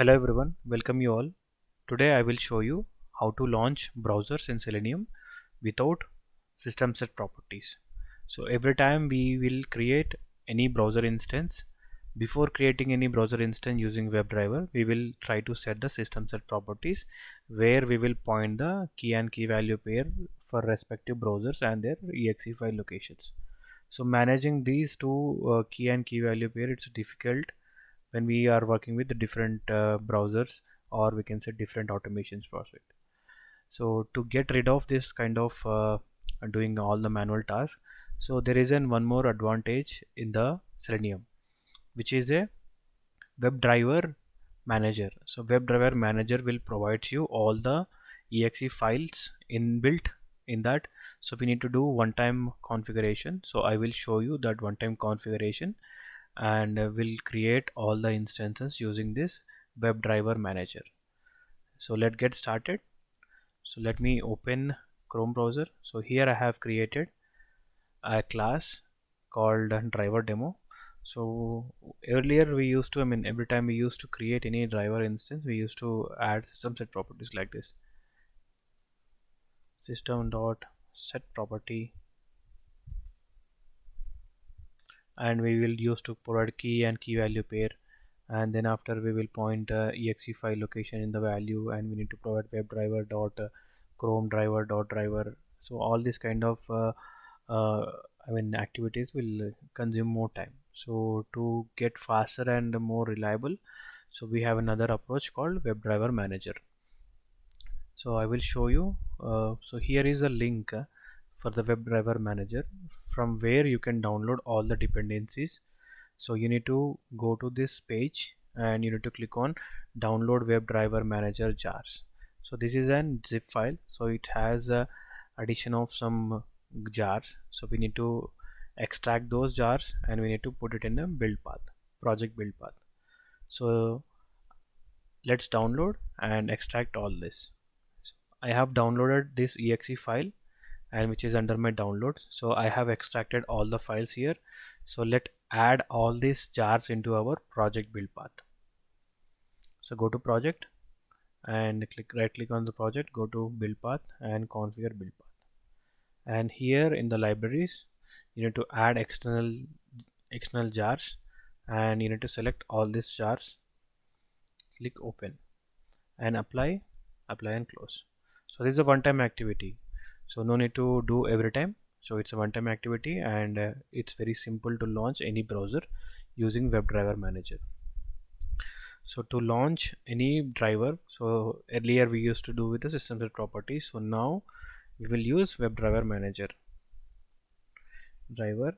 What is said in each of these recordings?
Hello everyone, welcome you all. Today I will show you how to launch browsers in Selenium without system set properties. So every time we will create any browser instance, before creating any browser instance using WebDriver, we will try to set the system set properties where we will point the key and key value pair for respective browsers and their exe file locations. So managing these two key and key value pair, it's difficult when we are working with the different browsers, or we can say different automations prospect. So to get rid of this kind of doing all the manual tasks, so there is one more advantage in the Selenium, which is a WebDriver manager. So WebDriver manager will provide you all the exe files inbuilt in that. So we need to do one-time configuration. So I will show you that one-time configuration, and we'll create all the instances using this WebDriver manager. So let's get started. So let me open Chrome browser. So here I have created a class called driver demo. So earlier we used to, every time we used to create any driver instance, we used to add system set properties like this: system dot set property, and we will use to provide key and key value pair, and then after we will point exe file location in the value, and we need to provide WebDriver dot chrome driver dot driver. So all this kind of uh, activities will consume more time. So to get faster and more reliable, so we have another approach called WebDriver manager. So I will show you. So here is a link for the WebDriver manager, from where you can download all the dependencies. So you need to go to this page and you need to click on download WebDriver manager jars. So this is an zip file, so it has a addition of some jars. So we need to extract those jars and we need to put it in a build path, project build path. So let's download and extract all this. I have downloaded this exe file, and which is under my downloads. So I have extracted all the files here. So let add all these jars into our project build path. So go to project and right click on the project, go to build path and configure build path. And here in the libraries, you need to add external jars, and you need to select all these jars, click open and apply and close. So this is a one-time activity, so no need to do every time. So it's a one-time activity, and it's very simple to launch any browser using WebDriver manager. So to launch any driver, so earlier we used to do with the system set properties, so now we will use WebDriver manager. Driver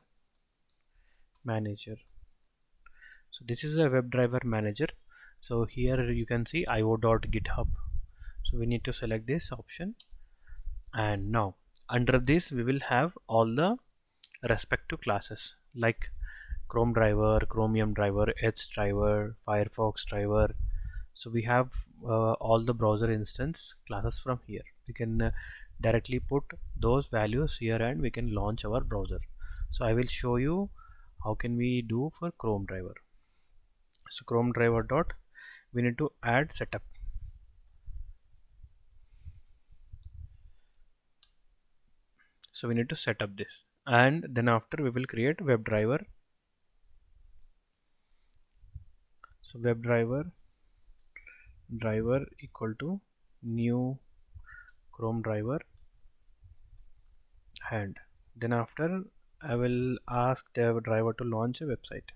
manager. So this is a WebDriver manager. So here you can see io.github. So we need to select this option, and now under this we will have all the respective classes like Chrome driver, Chromium driver, Edge driver, Firefox driver. So we have all the browser instance classes from here. We can directly put those values here and we can launch our browser. So I will show you how can we do for Chrome driver. So Chrome driver dot, we need to add setup. So we need to set up this, and then after we will create WebDriver. So WebDriver driver equal to new Chrome driver, and then after I will ask the driver to launch a website,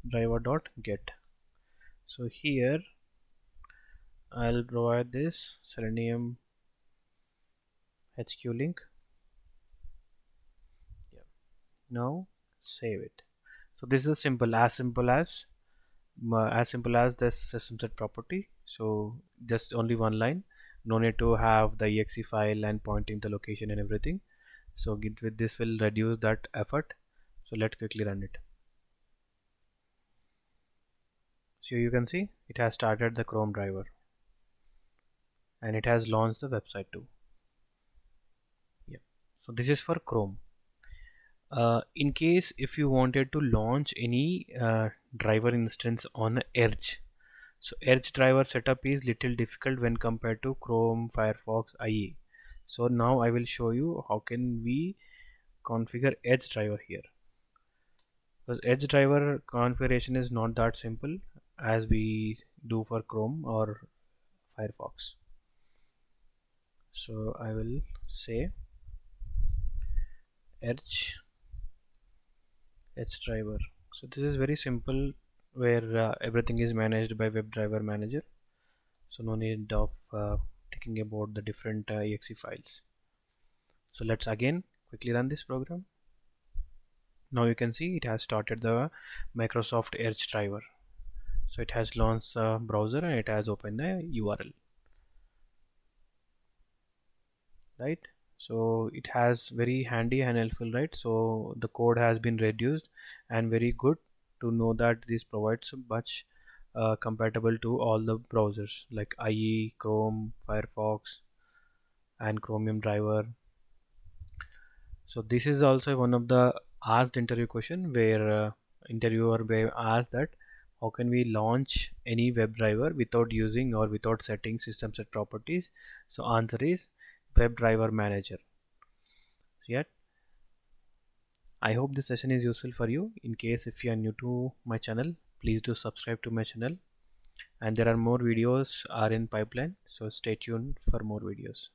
driver.get. So here I'll provide this Selenium HQ link. Yeah. Now save it. So this is simple as simple as this system set property. So just only one line, no need to have the exe file and pointing the location and everything. So with this will reduce that effort. So let's quickly run it. So you can see it has started the Chrome driver and it has launched the website too. Yeah. So this is for Chrome. In case if you wanted to launch any driver instance on Edge, So Edge driver setup is little difficult when compared to Chrome, Firefox, IE. So now I will show you how can we configure Edge driver here. Because Edge driver configuration is not that simple as we do for Chrome or Firefox. So I will say Edge driver. So this is very simple, where everything is managed by WebDriver Manager. So no need of thinking about the different exe files. So let's again quickly run this program. Now you can see it has started the Microsoft Edge driver. So it has launched the browser and it has opened the URL, right? So it has very handy and helpful, right? So the code has been reduced, and very good to know that this provides much compatible to all the browsers like IE, Chrome, Firefox, and Chromium driver. So this is also one of the asked interview question, where interviewer may ask that how can we launch any web driver without using or without setting system set properties. So answer is WebDriver Manager. So yeah, I hope this session is useful for you. In case if you are new to my channel, please do subscribe to my channel, and there are more videos are in pipeline, so stay tuned for more videos.